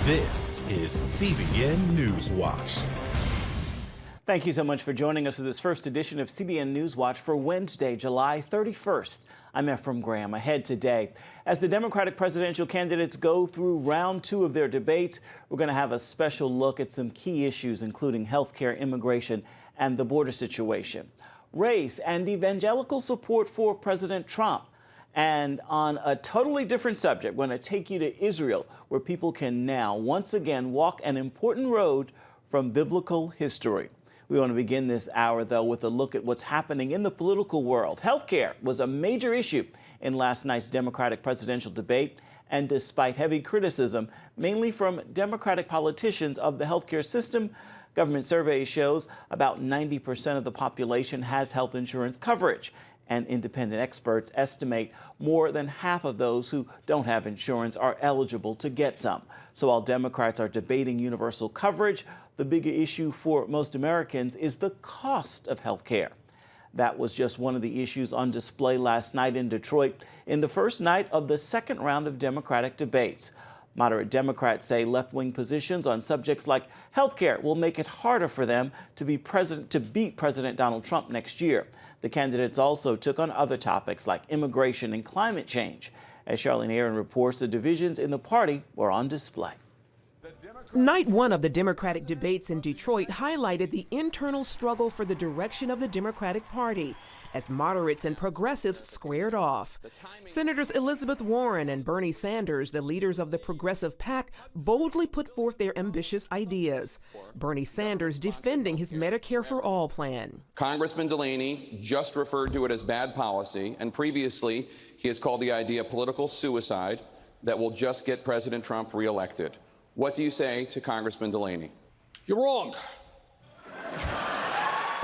This is CBN NewsWatch. Thank you so much for joining us for this first edition of CBN NewsWatch for Wednesday, July 31st. I'm Ephraim Graham. Ahead today, as the Democratic presidential candidates go through round two of their debates, we're going to have a special look at some key issues, including health care, immigration, and the border situation, race, and evangelical support for President Trump. And on a totally different subject, we're going to take you to Israel, where people can now once again walk an important road from biblical history. We want to begin this hour, though, with a look at what's happening in the political world. Healthcare was a major issue in last night's Democratic presidential debate. And despite heavy criticism, mainly from Democratic politicians of the healthcare system, government survey shows about 90% of the population has health insurance coverage. And independent experts estimate more than half of those who don't have insurance are eligible to get some. So while Democrats are debating universal coverage, the bigger issue for most Americans is the cost of health care. That was just one of the issues on display last night in Detroit in the first night of the second round of Democratic debates. Moderate Democrats say left-wing positions on subjects like health care will make it harder for them to beat President Donald Trump next year. The candidates also took on other topics like immigration and climate change. As Charlene Aaron reports, the divisions in the party were on display. Night one of the Democratic debates in Detroit highlighted the internal struggle for the direction of the Democratic Party as moderates and progressives squared off. Senators Elizabeth Warren and Bernie Sanders, the leaders of the Progressive PAC, boldly put forth their ambitious ideas. Bernie Sanders defending his Medicare for All plan. Congressman Delaney just referred to it as bad policy, and previously he has called the idea political suicide that will just get President Trump reelected. What do you say to Congressman Delaney? You're wrong.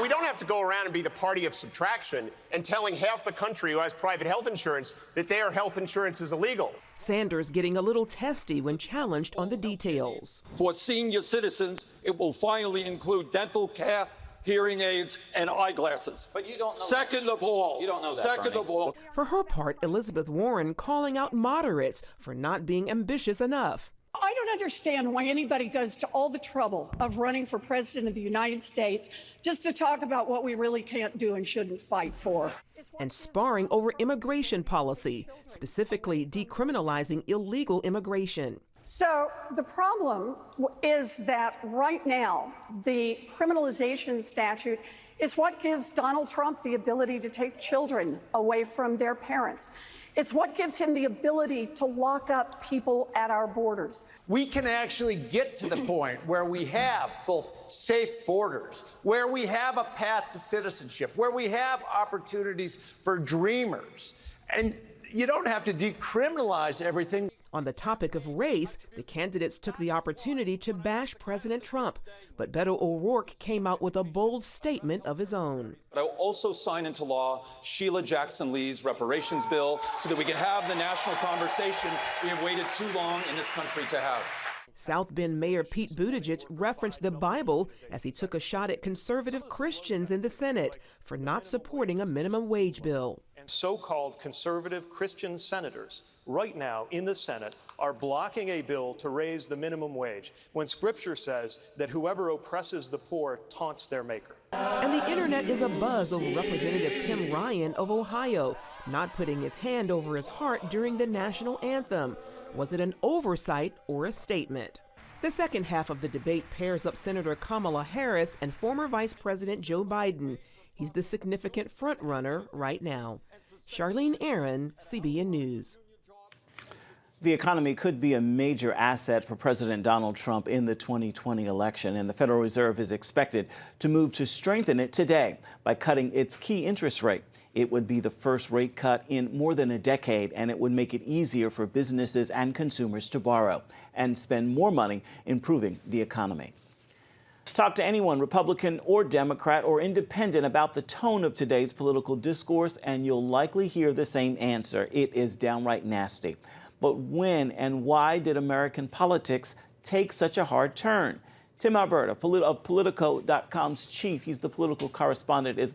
We don't have to go around and be the party of subtraction and telling half the country who has private health insurance that their health insurance is illegal. Sanders getting a little testy when challenged on the details. For senior citizens, it will finally include dental care, hearing aids, and eyeglasses. But you don't know Second of all, you don't know that, second Bernie. of all. For her part, Elizabeth Warren calling out moderates for not being ambitious enough. I don't understand why anybody goes to all the trouble of running for president of the United States just to talk about what we really can't do and shouldn't fight for. And sparring over immigration policy, specifically decriminalizing illegal immigration. So the problem is that right now, the criminalization statute is what gives Donald Trump the ability to take children away from their parents. It's what gives him the ability to lock up people at our borders. We can actually get to the point where we have both safe borders, where we have a path to citizenship, where we have opportunities for dreamers. And you don't have to decriminalize everything. On the topic of race, the candidates took the opportunity to bash President Trump. But Beto O'Rourke came out with a bold statement of his own. I will also sign into law Sheila Jackson Lee's reparations bill so that we can have the national conversation we have waited too long in this country to have. South Bend Mayor Pete Buttigieg referenced the Bible as he took a shot at conservative Christians in the Senate for not supporting a minimum wage bill. And so-called conservative Christian senators right now in the Senate are blocking a bill to raise the minimum wage when Scripture says that whoever oppresses the poor taunts their maker. And the internet is abuzz over Representative Tim Ryan of Ohio not putting his hand over his heart during the national anthem. Was it an oversight or a statement? The second half of the debate pairs up Senator Kamala Harris and former Vice President Joe Biden. He's the significant frontrunner right now. Charlene Aaron, CBN News. The economy could be a major asset for President Donald Trump in the 2020 election, and the Federal Reserve is expected to move to strengthen it today by cutting its key interest rate. It would be the first rate cut in more than a decade, and it would make it easier for businesses and consumers to borrow and spend more money improving the economy. Talk to anyone, Republican or Democrat or independent, about the tone of today's political discourse, and you'll likely hear the same answer. It is downright nasty. But when and why did American politics take such a hard turn? Tim Alberta of Politico.com's chief, he's the political correspondent, is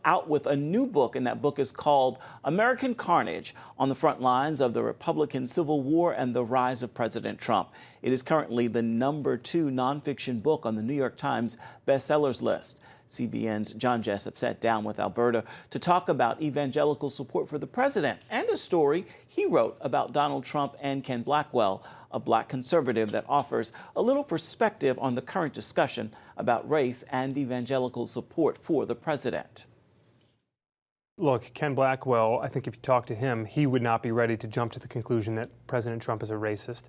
out with a new book, and that book is called American Carnage: On the Front Lines of the Republican Civil War and the Rise of President Trump. It is currently the #2 nonfiction book on the New York Times bestsellers list. CBN's John Jessup sat down with Alberta to talk about evangelical support for the president and a story he wrote about Donald Trump and Ken Blackwell, a black conservative that offers a little perspective on the current discussion about race and evangelical support for the president. Look, Ken Blackwell, I think if you talk to him, he would not be ready to jump to the conclusion that President Trump is a racist.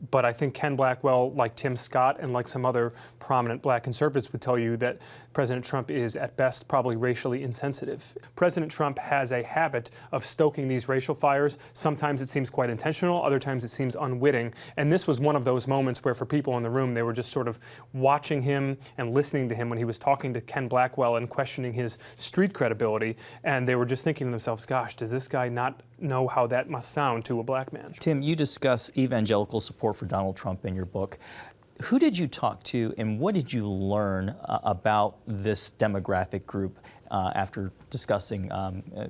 But I think Ken Blackwell, like Tim Scott and like some other prominent black conservatives, would tell you that President Trump is at best probably racially insensitive. President Trump has a habit of stoking these racial fires. Sometimes it seems quite intentional, other times it seems unwitting. And this was one of those moments where for people in the room, they were just sort of watching him and listening to him when he was talking to Ken Blackwell and questioning his street credibility. And they were just thinking to themselves, gosh, does this guy not know how that must sound to a black man? Tim, you discuss evangelical support for Donald Trump in your book. Who did you talk to and what did you learn about this demographic group after discussing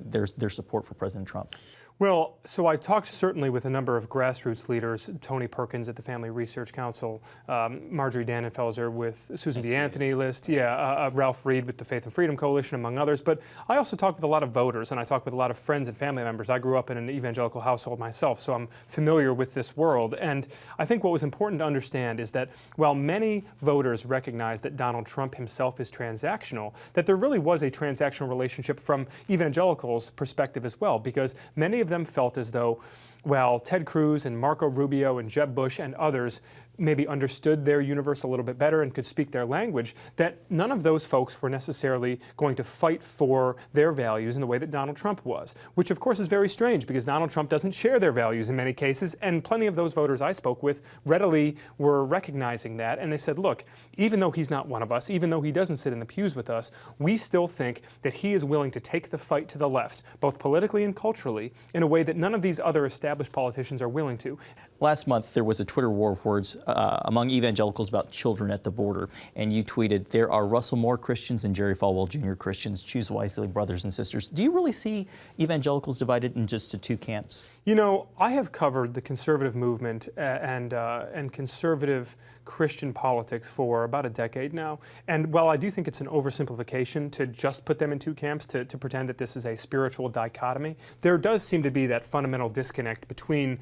their support for President Trump? Well, so I talked certainly with a number of grassroots leaders, Tony Perkins at the Family Research Council, Marjorie Dannenfelser with Susan B. Anthony List, Ralph Reed with the Faith and Freedom Coalition, among others. But I also talked with a lot of voters, and I talked with a lot of friends and family members. I grew up in an evangelical household myself, so I'm familiar with this world. And I think what was important to understand is that while many voters recognize that Donald Trump himself is transactional, that there really was a transactional relationship from evangelicals' perspective as well, because many of them felt as though, well, Ted Cruz and Marco Rubio and Jeb Bush and others maybe understood their universe a little bit better and could speak their language, that none of those folks were necessarily going to fight for their values in the way that Donald Trump was, which of course is very strange because Donald Trump doesn't share their values in many cases, and plenty of those voters I spoke with readily were recognizing that, and they said, look, even though he's not one of us, even though he doesn't sit in the pews with us, we still think that he is willing to take the fight to the left, both politically and culturally, in a way that none of these other established politicians are willing to. Last month, there was a Twitter war of words among evangelicals about children at the border, and you tweeted, "There are Russell Moore Christians and Jerry Falwell Jr. Christians. Choose wisely, brothers and sisters." Do you really see evangelicals divided in just two camps? You know, I have covered the conservative movement and conservative Christian politics for about a decade now, and while I do think it's an oversimplification to just put them in two camps, to pretend that this is a spiritual dichotomy, there does seem to be that fundamental disconnect between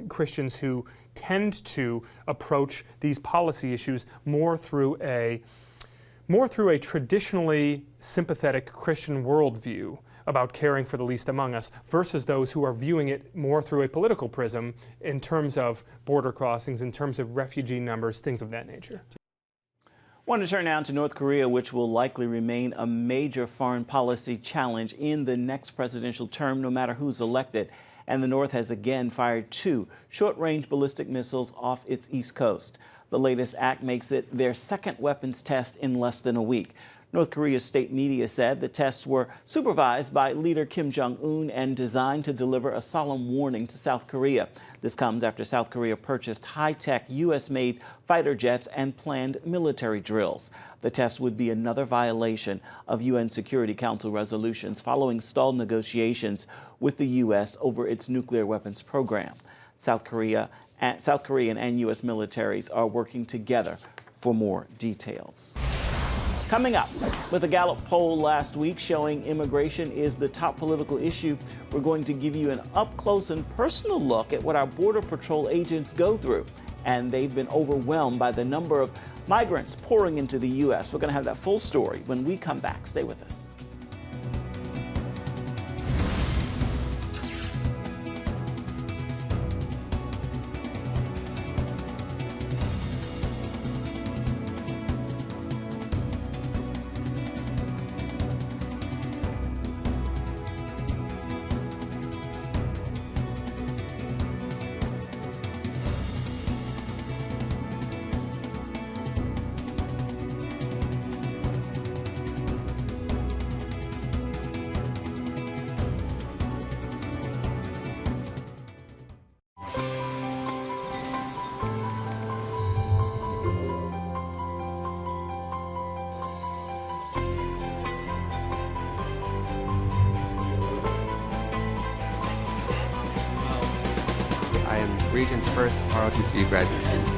Christians who tend to approach these policy issues more through a traditionally sympathetic Christian worldview about caring for the least among us versus those who are viewing it more through a political prism in terms of border crossings, in terms of refugee numbers, things of that nature. I want to turn now to North Korea, which will likely remain a major foreign policy challenge in the next presidential term, no matter who's elected. And the North has again fired 2 short-range ballistic missiles off its east coast. The latest act makes it their second weapons test in less than a week. North Korea's state media said the tests were supervised by leader Kim Jong-un and designed to deliver a solemn warning to South Korea. This comes after South Korea purchased high-tech U.S.-made fighter jets and planned military drills. The test would be another violation of UN Security Council resolutions following stalled negotiations with the U.S. over its nuclear weapons program. South Korean and U.S. militaries are working together for more details. Coming up, with a Gallup poll last week showing immigration is the top political issue, we're going to give you an up-close and personal look at what our Border Patrol agents go through. And they've been overwhelmed by the number of migrants pouring into the U.S. We're going to have that full story when we come back. Stay with us. nation's first ROTC graduate student.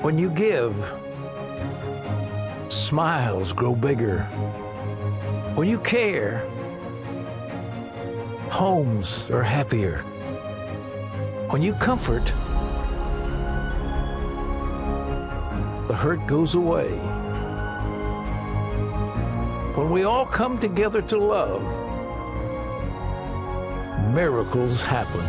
When you give, smiles grow bigger. When you care, homes are happier. When you comfort, the hurt goes away. When we all come together to love, miracles happen.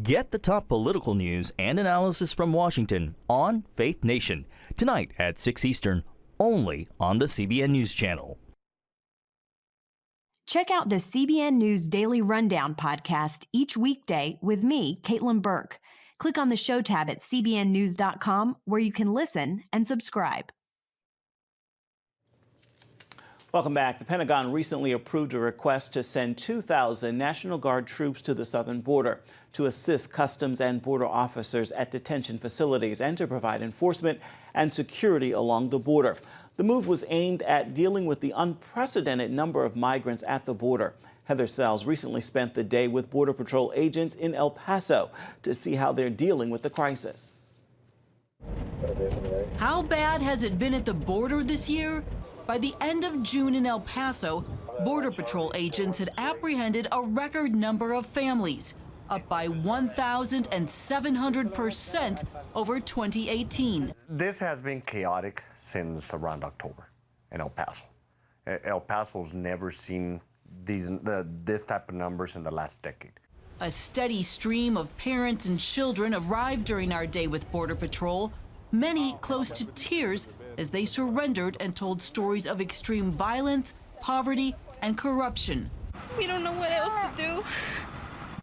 Get the top political news and analysis from Washington on Faith Nation, tonight at 6 Eastern, only on the CBN News Channel. Check out the CBN News Daily Rundown podcast each weekday with me, Caitlin Burke. Click on the show tab at cbnnews.com where you can listen and subscribe. Welcome back. The Pentagon recently approved a request to send 2,000 National Guard troops to the southern border to assist Customs and Border officers at detention facilities and to provide enforcement and security along the border. The move was aimed at dealing with the unprecedented number of migrants at the border. Heather Sells recently spent the day with Border Patrol agents in El Paso to see how they're dealing with the crisis. How bad has it been at the border this year? By the end of June in El Paso, Border Patrol agents had apprehended a record number of families, up by 1,700% over 2018. This has been chaotic since around October in El Paso. El Paso's never seen this type of numbers in the last decade. A steady stream of parents and children arrived during our day with Border Patrol, many close to tears as they surrendered and told stories of extreme violence, poverty, and corruption. We don't know what else to do.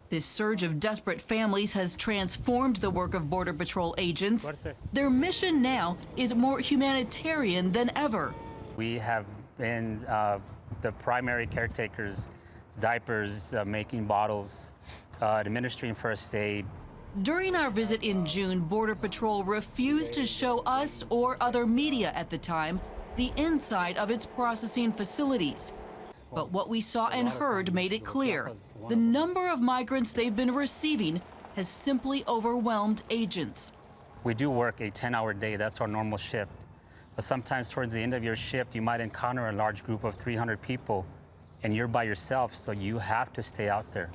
This surge of desperate families has transformed the work of Border Patrol agents. Their mission now is more humanitarian than ever. We have been the primary caretakers, diapers, making bottles, administering first aid. During our visit in June, Border Patrol refused to show us or other media at the time the inside of its processing facilities. But what we saw and heard made it clear. The number of migrants they've been receiving has simply overwhelmed agents. We do work a 10-hour day. That's our normal shift. But sometimes towards the end of your shift, you might encounter a large group of 300 people, and you're by yourself, so you have to stay out there.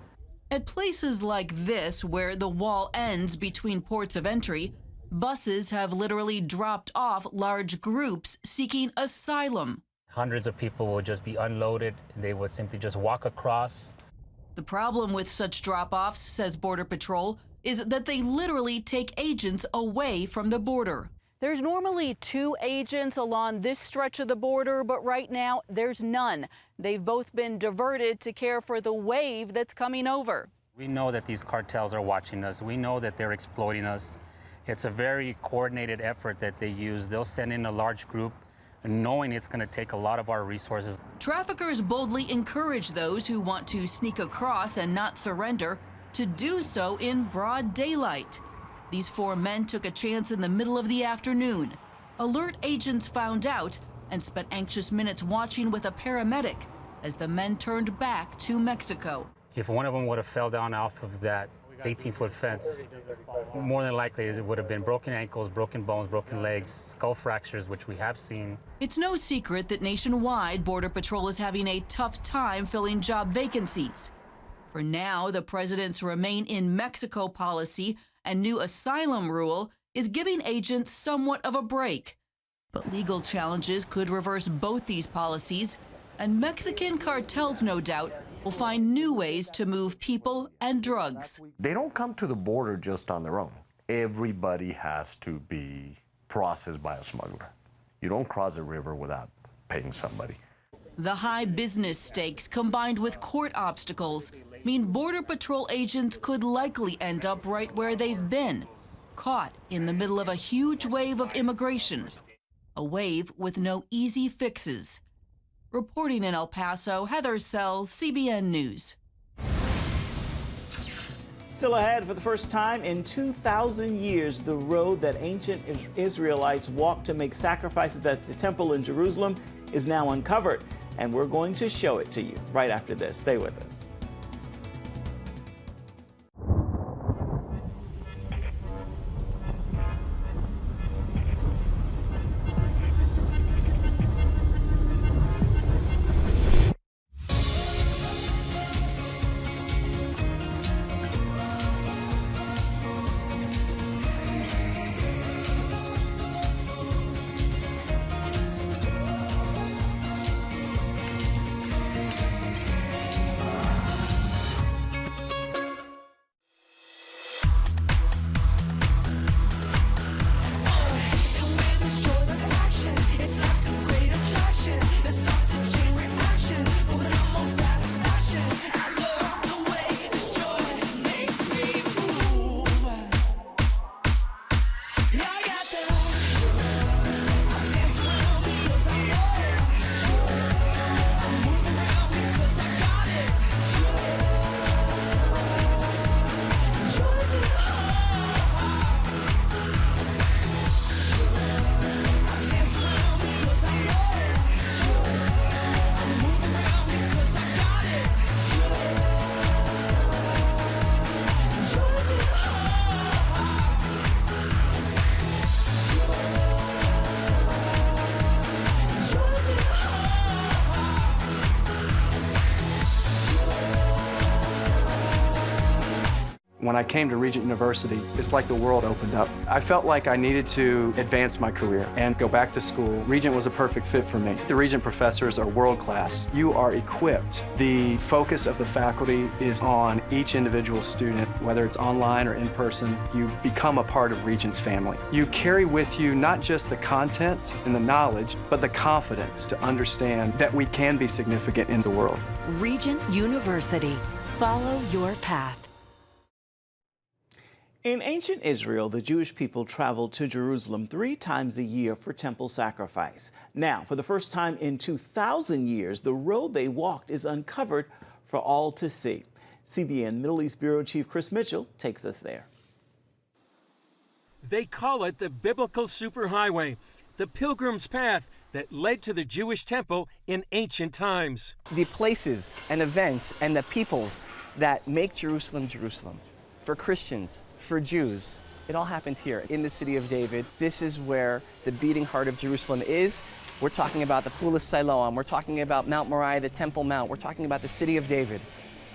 At places like this, where the wall ends between ports of entry, buses have literally dropped off large groups seeking asylum. Hundreds of people will just be unloaded. They would simply just walk across. The problem with such drop-offs, says Border Patrol, is that they literally take agents away from the border. There's normally 2 agents along this stretch of the border, but right now there's none. They've both been diverted to care for the wave that's coming over. We know that these cartels are watching us. We know that they're exploiting us. It's a very coordinated effort that they use. They'll send in a large group knowing it's going to take a lot of our resources. Traffickers boldly encourage those who want to sneak across and not surrender to do so in broad daylight. These 4 men took a chance in the middle of the afternoon. Alert agents found out and spent anxious minutes watching with a paramedic as the men turned back to Mexico. If one of them would have fell down off of that 18-foot fence, more than likely it would have been broken ankles, broken bones, broken legs, skull fractures, which we have seen. It's no secret that nationwide, Border Patrol is having a tough time filling job vacancies. For now, the president's Remain in Mexico policy and new asylum rule is giving agents somewhat of a break. But legal challenges could reverse both these policies, and Mexican cartels, no doubt, will find new ways to move people and drugs. They don't come to the border just on their own. Everybody has to be processed by a smuggler. You don't cross the river without paying somebody. The high business stakes combined with court obstacles mean Border Patrol agents could likely end up right where they've been, caught in the middle of a huge wave of immigration, a wave with no easy fixes. Reporting in El Paso, Heather Sells, CBN News. Still ahead, for the first time in 2,000 years, the road that ancient Israelites walked to make sacrifices at the temple in Jerusalem is now uncovered. And we're going to show it to you right after this. Stay with us. When I came to Regent University, it's like the world opened up. I felt like I needed to advance my career and go back to school. Regent was a perfect fit for me. The Regent professors are world class. You are equipped. The focus of the faculty is on each individual student, whether it's online or in person. You become a part of Regent's family. You carry with you not just the content and the knowledge, but the confidence to understand that we can be significant in the world. Regent University. Follow your path. In ancient Israel, the Jewish people traveled to Jerusalem 3 times a year for temple sacrifice. Now, for the first time in 2,000 years, the road they walked is uncovered for all to see. CBN Middle East Bureau Chief Chris Mitchell takes us there. They call it the biblical superhighway, the pilgrim's path that led to the Jewish temple in ancient times. The places and events and the peoples that make Jerusalem, Jerusalem. For Christians, for Jews, it all happened here in the city of David. This is where the beating heart of Jerusalem is. We're talking about the Pool of Siloam. We're talking about Mount Moriah, the Temple Mount. We're talking about the city of David.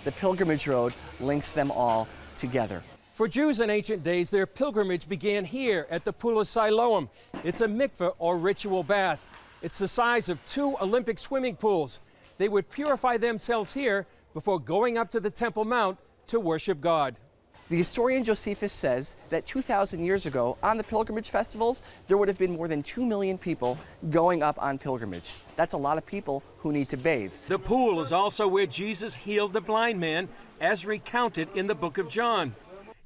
The pilgrimage road links them all together. For Jews in ancient days, their pilgrimage began here at the Pool of Siloam. It's a mikveh or ritual bath. It's the size of 2 Olympic swimming pools. They would purify themselves here before going up to the Temple Mount to worship God. The historian Josephus says that 2,000 years ago, on the pilgrimage festivals, there would have been more than 2 million people going up on pilgrimage. That's a lot of people who need to bathe. The pool is also where Jesus healed the blind man, as recounted in the book of John.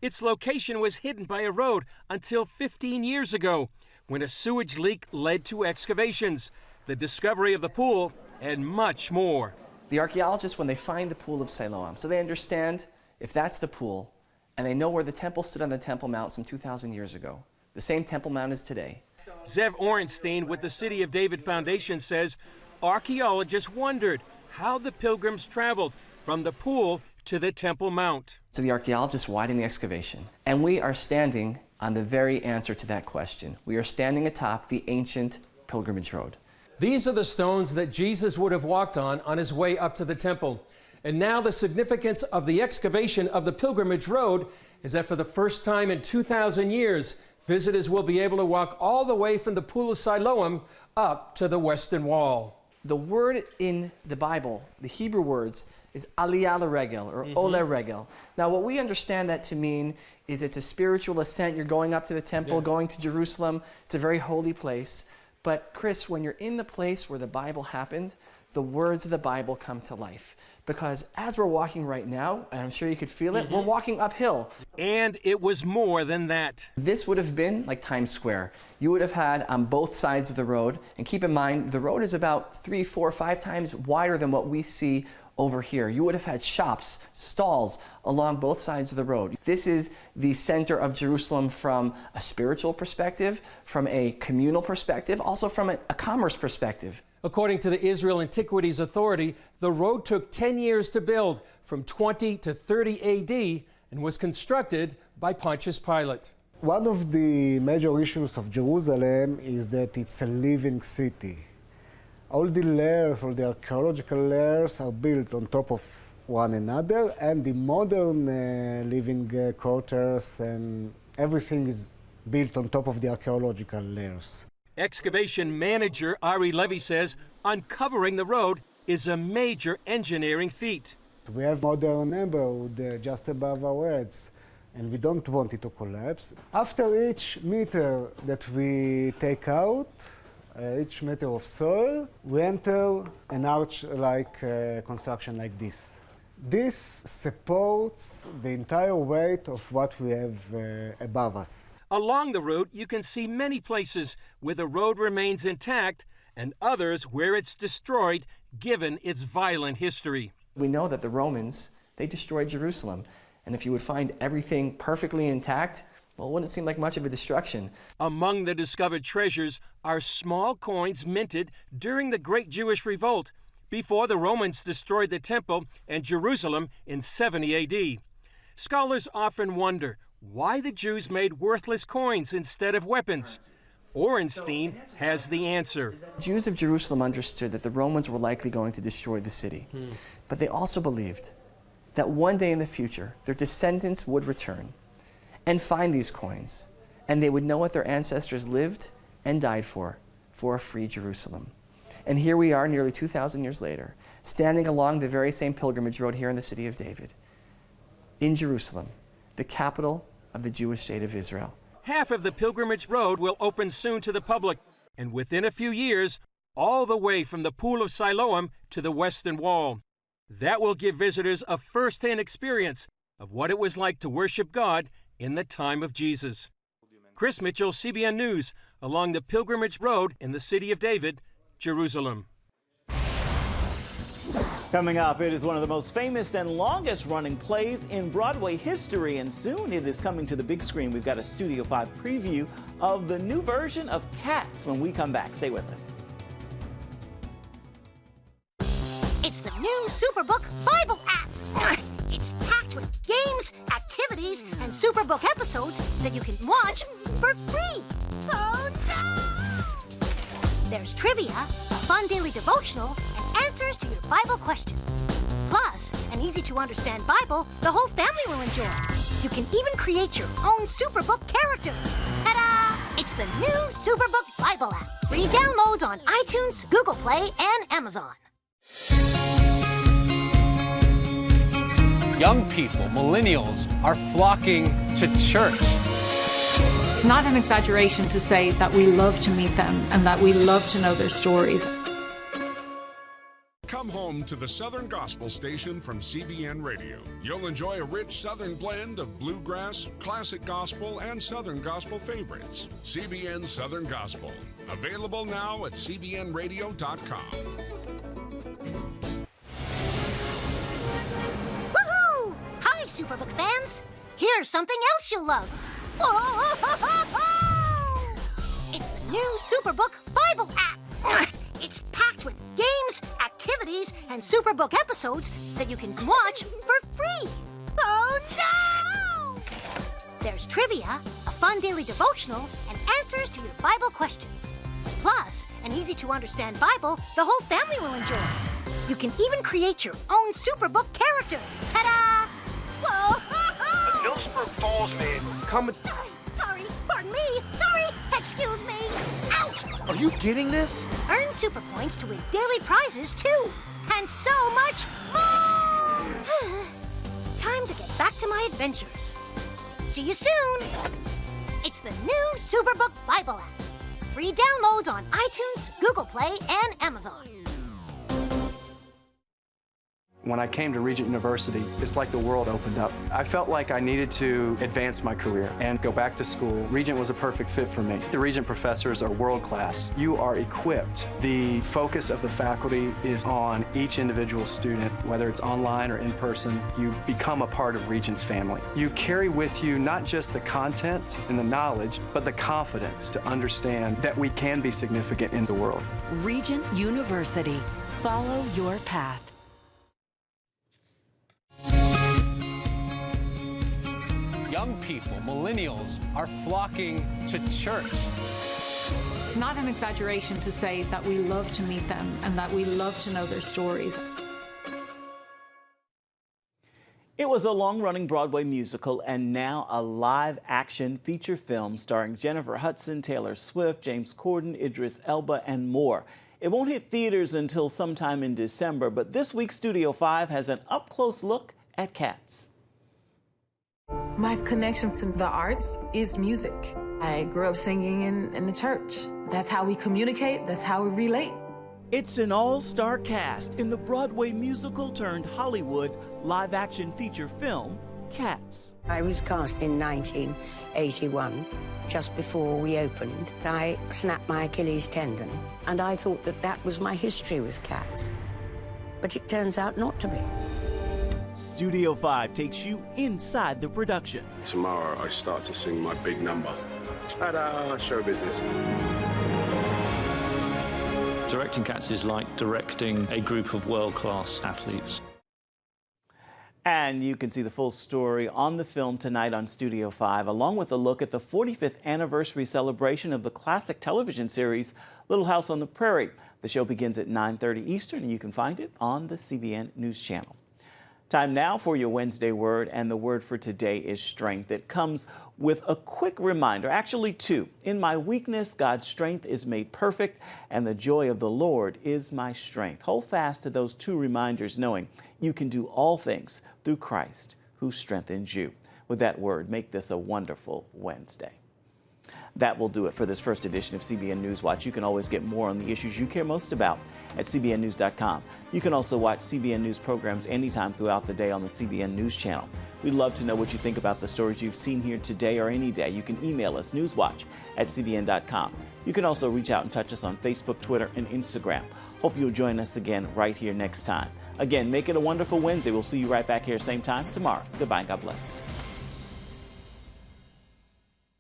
Its location was hidden by a road until 15 years ago, when a sewage leak led to excavations, the discovery of the pool, and much more. The archaeologists, when they find the Pool of Siloam, so they understand if that's the pool, and they know where the temple stood on the Temple Mount some 2,000 years ago. The same Temple Mount is today. Zev Orenstein with the City of David Foundation says archaeologists wondered how the pilgrims traveled from the pool to the Temple Mount. So the archaeologists widened the excavation, and we are standing on the very answer to that question. We are standing atop the ancient pilgrimage road. These are the stones that Jesus would have walked on his way up to the temple. And now the significance of the excavation of the pilgrimage road is that for the first time in 2,000 years, visitors will be able to walk all the way from the Pool of Siloam up to the Western Wall. The word in the Bible, the Hebrew words, is aliyah l'regel, or ole regel. Now, what we understand that to mean is it's a spiritual ascent. You're going up to the temple, going to Jerusalem. It's a very holy place. But, Chris, when you're in the place where the Bible happened, the words of the Bible come to life. Because as we're walking right now, and I'm sure you could feel it, we're walking uphill. And it was more than that. This would have been like Times Square. You would have had on both sides of the road, and keep in mind, the road is about 3, 4, 5 times wider than what we see over here. You would have had shops, stalls along both sides of the road. This is the center of Jerusalem from a spiritual perspective, from a communal perspective, also from a commerce perspective. According to the Israel Antiquities Authority, the road took 10 years to build, from 20 to 30 AD, and was constructed by Pontius Pilate. One of the major issues of Jerusalem is that it's a living city. All the layers, all the archaeological layers are built on top of one another, and the modern living quarters and everything is built on top of the archaeological layers. Excavation manager Ari Levy says uncovering the road is a major engineering feat. We have modern neighborhood just above our heads, and we don't want it to collapse. After each meter that we take out, each meter of soil, we enter an arch-like construction like this. This supports the entire weight of what we have above us. Along the route, you can see many places where the road remains intact and others where it's destroyed, given its violent history. We know that the Romans, they destroyed Jerusalem. And if you would find everything perfectly intact, well, it wouldn't seem like much of a destruction. Among the discovered treasures are small coins minted during the Great Jewish Revolt, before the Romans destroyed the Temple and Jerusalem in 70 AD. Scholars often wonder why the Jews made worthless coins instead of weapons. Orenstein has the answer. Jews of Jerusalem understood that the Romans were likely going to destroy the city, but they also believed that one day in the future, their descendants would return and find these coins, and they would know what their ancestors lived and died for a free Jerusalem. And here we are nearly 2,000 years later, standing along the very same pilgrimage road here in the city of David, in Jerusalem, the capital of the Jewish state of Israel. Half of the pilgrimage road will open soon to the public, and within a few years, all the way from the Pool of Siloam to the Western Wall. That will give visitors a first-hand experience of what it was like to worship God in the time of Jesus. Chris Mitchell, CBN News, along the pilgrimage road in the city of David, Jerusalem. Coming up, it is one of the most famous and longest running plays in Broadway history, and soon it is coming to the big screen. We've got a Studio 5 preview of the new version of Cats when we come back. Stay with us. It's the new Superbook Bible app. It's packed with games, activities, and Superbook episodes that you can watch for free. Oh no! There's trivia, a fun daily devotional, and answers to your Bible questions. Plus, an easy-to-understand Bible the whole family will enjoy. You can even create your own Superbook character. Ta-da! It's the new Superbook Bible app. Free downloads on iTunes, Google Play, and Amazon. Young people, millennials, are flocking to church. It's not an exaggeration to say that we love to meet them and that we love to know their stories. Come home to the Southern Gospel Station from CBN Radio. You'll enjoy a rich Southern blend of bluegrass, classic gospel, and Southern Gospel favorites. CBN Southern Gospel. Available now at cbnradio.com. Woohoo! Hi, Superbook fans. Here's something else you'll love. It's the new Superbook Bible app. It's packed with games, activities, activities, and Superbook episodes that you can watch for free. Oh no! There's trivia, a fun daily devotional, and answers to your Bible questions. Plus, an easy-to-understand Bible the whole family will enjoy. You can even create your own Superbook character. Ta-da! Whoa! Millsburg Falls man coming. Sorry, pardon me. Sorry, excuse me. Ouch! Are you getting this? Earn super points to win daily prizes too, and so much more. Time to get back to my adventures. See you soon. It's the new Superbook Bible app. Free downloads on iTunes, Google Play, and Amazon. When I came to Regent University, it's like the world opened up. I felt like I needed to advance my career and go back to school. Regent was a perfect fit for me. The Regent professors are world class. You are equipped. The focus of the faculty is on each individual student, whether it's online or in person. You become a part of Regent's family. You carry with you not just the content and the knowledge, but the confidence to understand that we can be significant in the world. Regent University. Follow your path. Young people, millennials, are flocking to church. It's not an exaggeration to say that we love to meet them and that we love to know their stories. It was a long-running Broadway musical and now a live-action feature film starring Jennifer Hudson, Taylor Swift, James Corden, Idris Elba, and more. It won't hit theaters until sometime in December, but this week Studio 5 has an up-close look at Cats. My connection to the arts is music. I grew up singing in the church. That's how we communicate, that's how we relate. It's an all-star cast in the Broadway musical turned Hollywood live-action feature film, Cats. I was cast in 1981, just before we opened. I snapped my Achilles tendon, and I thought that that was my history with cats. But it turns out not to be. Studio 5 takes you inside the production. Tomorrow I start to sing my big number. Ta-da! Show business. Directing Cats is like directing a group of world-class athletes. And you can see the full story on the film tonight on Studio 5, along with a look at the 45th anniversary celebration of the classic television series Little House on the Prairie. The show begins at 9:30 Eastern, and you can find it on the CBN News Channel. Time now for your Wednesday word, and the word for today is strength. It comes with a quick reminder, actually two. In my weakness, God's strength is made perfect, and the joy of the Lord is my strength. Hold fast to those two reminders, knowing you can do all things through Christ who strengthens you. With that word, make this a wonderful Wednesday. That will do it for this first edition of CBN NewsWatch. You can always get more on the issues you care most about at cbnnews.com. You can also watch CBN News programs anytime throughout the day on the CBN News channel. We'd love to know what you think about the stories you've seen here today or any day. You can email us, newswatch@cbn.com. You can also reach out and touch us on Facebook, Twitter, and Instagram. Hope you'll join us again right here next time. Again, make it a wonderful Wednesday. We'll see you right back here same time tomorrow. Goodbye and God bless.